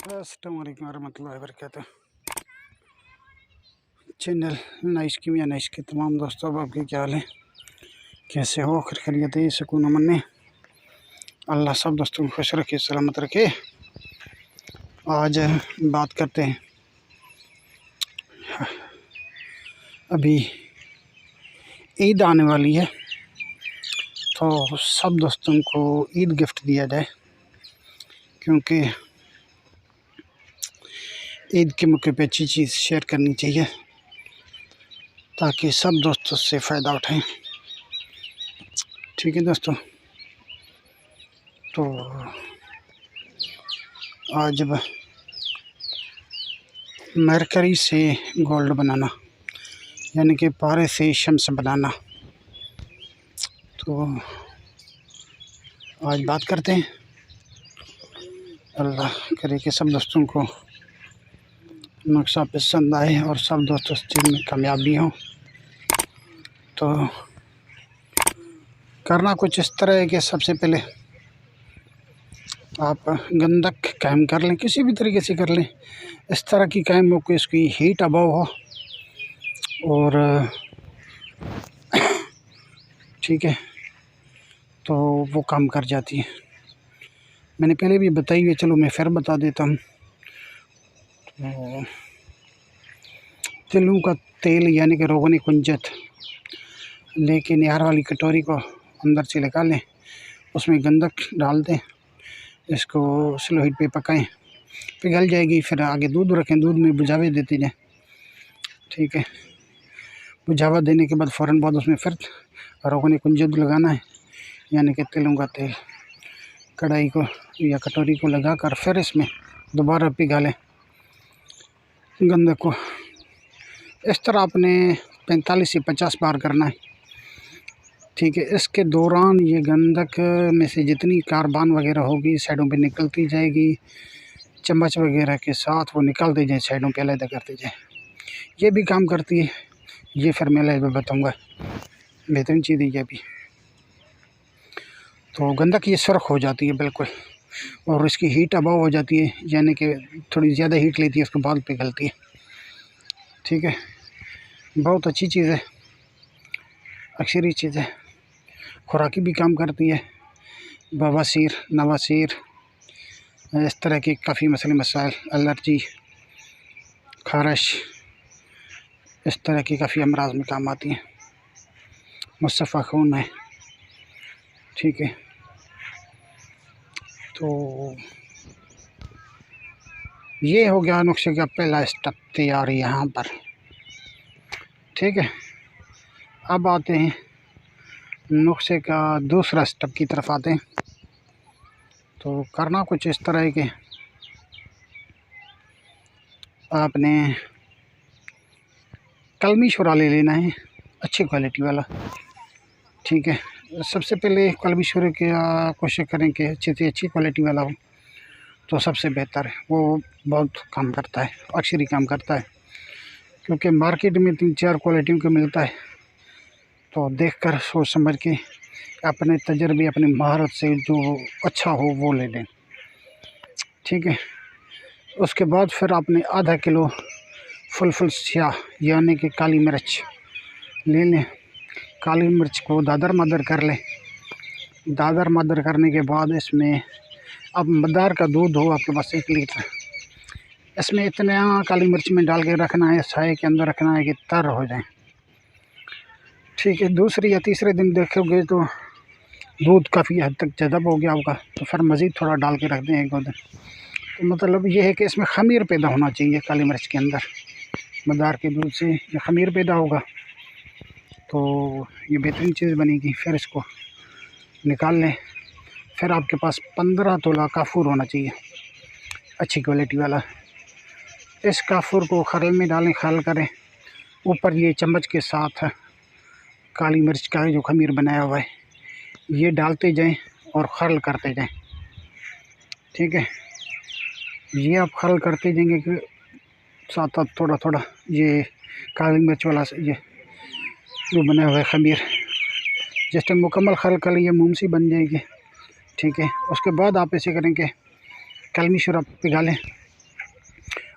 अस्सलाम वालेकुम रहमतुल्लाहि व बरकातुहू। चैनल नाइश की या नाइश के तमाम दोस्तों, अब आपके क्या हाल है, कैसे हो, खैरियत है, सुकून अमन में। अल्लाह सब दोस्तों को खुश रखे, सलामत रखे। आज बात करते हैं, अभी ईद आने वाली है तो सब दोस्तों को ईद गिफ्ट दिया जाए, क्योंकि ईद के मौके पे अच्छी चीज़ शेयर करनी चाहिए ताकि सब दोस्त उससे फ़ायदा उठाएं। ठीक है दोस्तों, तो आज मरकरी से गोल्ड बनाना, यानी कि पारे से शम्स बनाना, तो आज बात करते हैं। अल्लाह करे कि सब दोस्तों को नक्शा पसंद आए और सब दोस्त उस चीज़ में कामयाब भी हों। तो करना कुछ इस तरह है कि सबसे पहले आप गंधक कायम कर लें, किसी भी तरीके से कर लें, इस तरह की कायम हो कि इसकी हीट अबव हो और ठीक है, तो वो काम कर जाती है। मैंने पहले भी बताई है, चलो मैं फिर बता देता हूँ। तो तिलों का तेल यानी कि रोगनी कुंजत लेके निहार वाली कटोरी को अंदर से निकाल लें, उसमें गंधक डाल दें, इसको स्लो हीट पे पकाएं, पिघल जाएगी। फिर आगे दूध रखें, दूध में बुझावे देते जाएं। ठीक है, बुझावा देने के बाद फ़ौरन बाद उसमें फिर रोगनी कुंजत लगाना है, यानी कि तिलों का तेल कढ़ाई को या कटोरी को लगाकर फिर इसमें दोबारा पिघालें गंधक को। इस तरह आपने 45 से 50 बार करना है। ठीक है, इसके दौरान ये गंधक में से जितनी कार्बन वगैरह होगी साइडों पे निकलती जाएगी, चम्मच वगैरह के साथ वो निकालते जाए, साइडों पे अलग करते जाए। ये भी काम करती है, ये फिर मैं लाइव में बताऊँगा, बेहतरीन चीज़ है ये भी। तो गंधक ये सुर्ख हो जाती है बिल्कुल, और इसकी हीट अबव हो जाती है, यानी कि थोड़ी ज़्यादा हीट लेती है, उसके बाद पिघलती है। ठीक है, बहुत अच्छी चीज़ है, अक्सरी चीज़ है, खुराकी भी काम करती है, बवासीर, नवासीर, इस तरह के काफ़ी मसले मसाइल, एलर्जी, खारिश, इस तरह की काफ़ी अमराज में काम आती हैं, मुसफ़ा खून है। ठीक है, तो ये हो गया नुस्खे का पहला स्टेप तैयार यहाँ पर। ठीक है, अब आते हैं नुस्खे का दूसरा स्टेप की तरफ आते हैं। तो करना कुछ इस तरह है कि आपने कलमी शुरा ले लेना है, अच्छी क्वालिटी वाला। ठीक है, सबसे पहले कलमी शुरे की कोशिश करें कि अच्छी से अच्छी क्वालिटी वाला हो, तो सबसे बेहतर है, वो बहुत काम करता है, अक्सर ही काम करता है, क्योंकि मार्केट में 3-4 क्वालिटियों का मिलता है। तो देखकर सोच समझ के अपने तजर्बे, अपनी महारत से जो अच्छा हो वो ले लें। ठीक है, उसके बाद फिर आपने आधा किलो फुल स्याह यानी कि काली मिर्च ले लें। काली मिर्च को दादर मदर कर लें। दादर मदर करने के बाद इसमें अब मदार का दूध हो आपके पास 1 लीटर, इसमें इतना काली मिर्च में डाल के रखना है, साए के अंदर रखना है कि तर हो जाए। ठीक है, दूसरे या तीसरे दिन देखोगे तो दूध काफ़ी हद तक जज़ब हो गया होगा, तो फिर मज़ीद थोड़ा डाल के रख दें 1-2 दिन। तो मतलब ये है कि इसमें ख़मीर पैदा होना चाहिए काली मिर्च के अंदर, मदार के दूध से ये ख़मीर पैदा होगा तो ये बेहतरीन चीज़ बनेगी। फिर इसको निकाल लें। फिर आपके पास 15 तोला काफूर होना चाहिए, अच्छी क्वालिटी वाला। इस काफूर को खरल में डालें, खरल करें, ऊपर ये चम्मच के साथ काली मिर्च का जो ख़मीर बनाया हुआ है ये डालते जाएं और खरल करते जाएं। ठीक है, ये आप खरल करते जाएंगे कि साथ साथ थोड़ा थोड़ा ये काली मिर्च वाला ये जो बना हुआ है ख़मीर, जिस टाइम मुकम्मल खरल कर लिए मोम सी बन जाएगी। ठीक है, उसके बाद आप ऐसे करें कि कलमी शुरा पिघालें,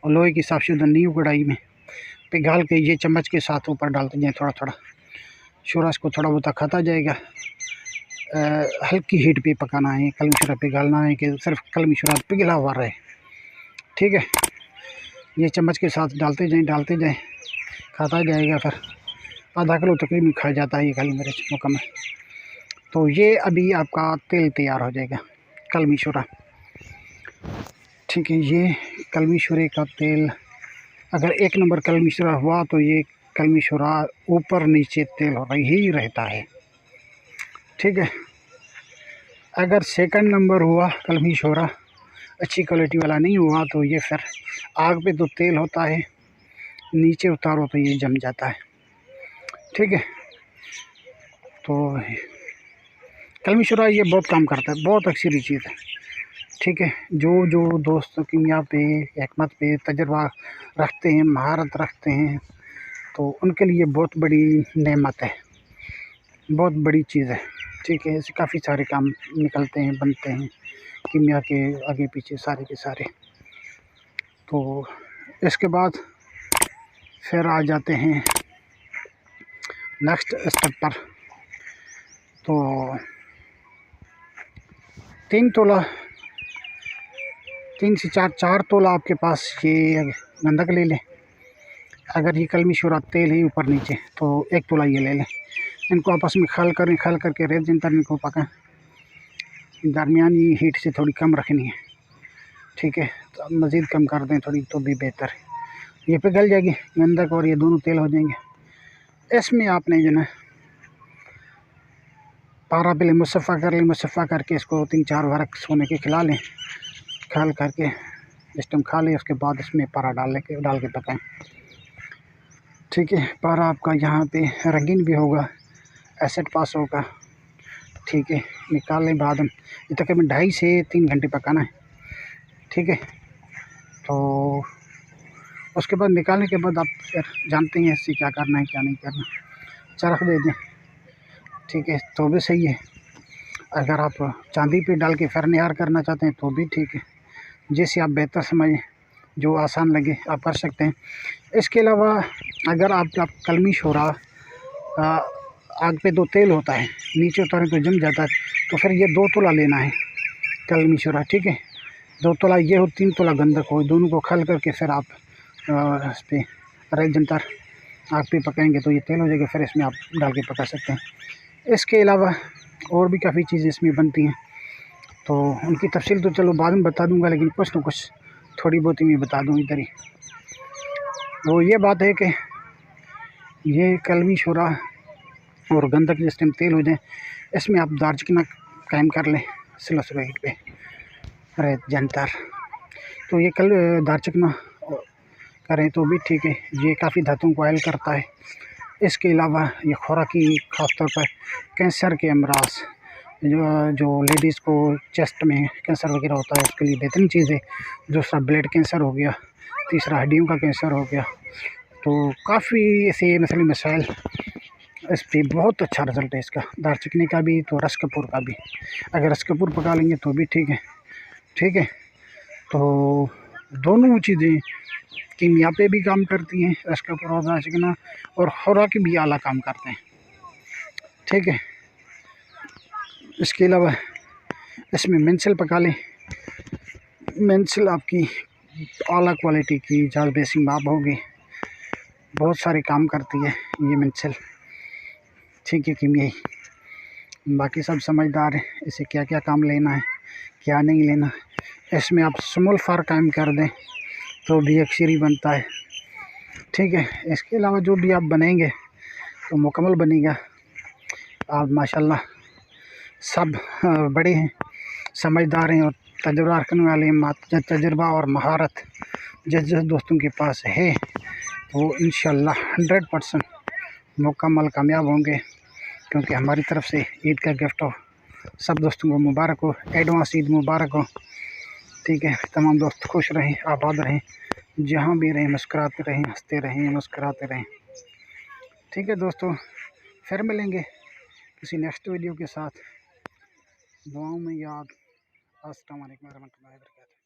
और लोहे की साफ़शुदा नींव कढ़ाई में पिघाल के ये चम्मच के साथ ऊपर डालते जाएँ थोड़ा थोड़ा। शोरा इसको थोड़ा बहुत खाता जाएगा। हल्की हीट पे पकाना है, कलमी शोरा पिघालना है कि सिर्फ कलमी शोरा पिघला हुआ रहे। ठीक है, ये चम्मच के साथ डालते जाएँ खाता जाएगा। फिर आधा किलो तकरीबन खा जाता है ये काली मिर्च मुकम्मल। तो ये अभी आपका तेल तैयार हो जाएगा कलमी शोरा। ठीक है, ये कलमी शोरे का तेल अगर 1 नंबर कलमी शोरा हुआ तो ये कलमी शोरा ऊपर नीचे तेल हो ही रहता है। ठीक है, अगर 2nd नंबर हुआ कलमी शोरा अच्छी क्वालिटी वाला नहीं हुआ तो ये फिर आग पे तो तेल होता है, नीचे उतारो तो ये जम जाता है। ठीक है, तो कलमी शोरा ये बहुत काम करता है, बहुत अच्छी चीज़ है। ठीक है, जो दोस्त कीमिया पे, हिकमत पे तजर्बा रखते हैं, महारत रखते हैं, तो उनके लिए बहुत बड़ी नेमत है, बहुत बड़ी चीज़ है। ठीक है, ऐसे काफ़ी सारे काम निकलते हैं, बनते हैं कीमिया के आगे पीछे सारे के सारे। तो इसके बाद फिर आ जाते हैं नेक्स्ट स्टेप पर। तो 3 तोला 3 से 4 तोला आपके पास ये गंधक ले लें। अगर ये कलमी शोरा तेल है ऊपर नीचे तो 1 तोला ये ले लें। इनको आपस में खल करके रेत जिन तक इनको पकाएं। दरमियानी हीट से थोड़ी कम रखनी है। ठीक है, तो मज़ीद कम कर दें थोड़ी तो भी बेहतर है। ये पिघल जाएगी गंधक और ये दोनों तेल हो जाएंगे। इसमें आपने जो है पारा पहले मुसफ़ा कर लें, मुसफ़ा करके इसको 3-4 वरक सोने के खिला लें। खल करके इस टाइम खा लें, उसके बाद इसमें पारा डाल के पकाएं। ठीक है, पारा आपका यहाँ पे रंगीन भी होगा, एसिड पास होगा। ठीक है, निकाल लें बाद में। ये तकरीबन 2.5 से 3 घंटे पकाना है। ठीक है, तो उसके बाद निकालने के बाद आप फिर जानते हैं इससे क्या करना है क्या नहीं करना। चरख दे दें। ठीक है, तो भी सही है। अगर आप चांदी पे डाल के फिर निहार करना चाहते हैं तो भी ठीक है, जैसे आप बेहतर समझें, जो आसान लगे आप कर सकते हैं। इसके अलावा अगर आपका कलमी शोरा आग पे 2 तेल होता है, नीचे उतारें तो जम जाता है, तो फिर ये 2 तोला लेना है कलमी शोरा। ठीक है, 2 तोला ये हो, 3 तोला गंधक हो, दोनों को खल करके फिर आप इस पर रेत जंतर आग पे पकाएंगे तो ये तेल हो जाएगा। फिर इसमें आप डाल के पका सकते हैं। इसके अलावा और भी काफ़ी चीज़ें इसमें बनती हैं, तो उनकी तफसील तो चलो बाद में बता दूंगा, लेकिन कुछ न कुछ थोड़ी बहुत ही मैं बता दूँ इधर ही। वो ये बात है कि ये कलमी शोरा और गंधक जिस टाइम तेल हो जाए, इसमें आप दारचिनी कायम कर लें स्लो हीट पे रेत जंतर। तो ये दारचिनी करें तो भी ठीक है, ये काफ़ी धातुओं को ऑयल करता है। इसके अलावा ये खुराकी ख़ास तौर पर कैंसर के अमराज, जो लेडीज़ को चेस्ट में कैंसर वगैरह होता है उसके लिए बेहतरीन चीज़ है। दूसरा ब्लड कैंसर हो गया, तीसरा हड्डियों का कैंसर हो गया, तो काफ़ी ऐसे मसले मसाइल इस पर बहुत अच्छा रिज़ल्ट है इसका, दारचिनी का भी तो रस कपूर का भी। अगर रस कपूर पका लेंगे तो भी ठीक है। ठीक है, तो दोनों चीज़ें कीमिया पे भी काम करती हैं, रस कपूर और दारचिनी, और खुराकी भी आला काम करते हैं। ठीक है, इसके अलावा इसमें मेंसिल पका लें। मेंसिल आपकी आला क्वालिटी की जाल बेसिंग माप होगी, बहुत सारे काम करती है ये मेंसिल। ठीक है, कीमियाई बाकी सब समझदार है, इसे क्या क्या काम लेना है क्या नहीं लेना। इसमें आप स्मॉल फार कायम कर दें तो भी अक्सरी बनता है। ठीक है, इसके अलावा जो भी आप बनेंगे तो मुकम्मल बनेगा। आप माशाल्लाह सब बड़े हैं, समझदार हैं और तजुर्बा रखने वाले। तजुर्बा और महारत जिस दोस्तों के पास है वो इंशाल्लाह 100% मुकम्मल कामयाब होंगे, क्योंकि हमारी तरफ से ईद का गिफ्ट हो। सब दोस्तों को मुबारक हो, एडवांस ईद मुबारक हो। ठीक है, तमाम दोस्त खुश रहें, आबाद रहें, जहाँ भी रहें मुस्कुराते रहें, हंसते रहें, मुस्कुराते रहें। ठीक है दोस्तों, फिर मिलेंगे किसी नेक्स्ट वीडियो के साथ। दुआओं में याद। अस्सलाम वालेकुम रहमतुल्लाहि व बरकातहू।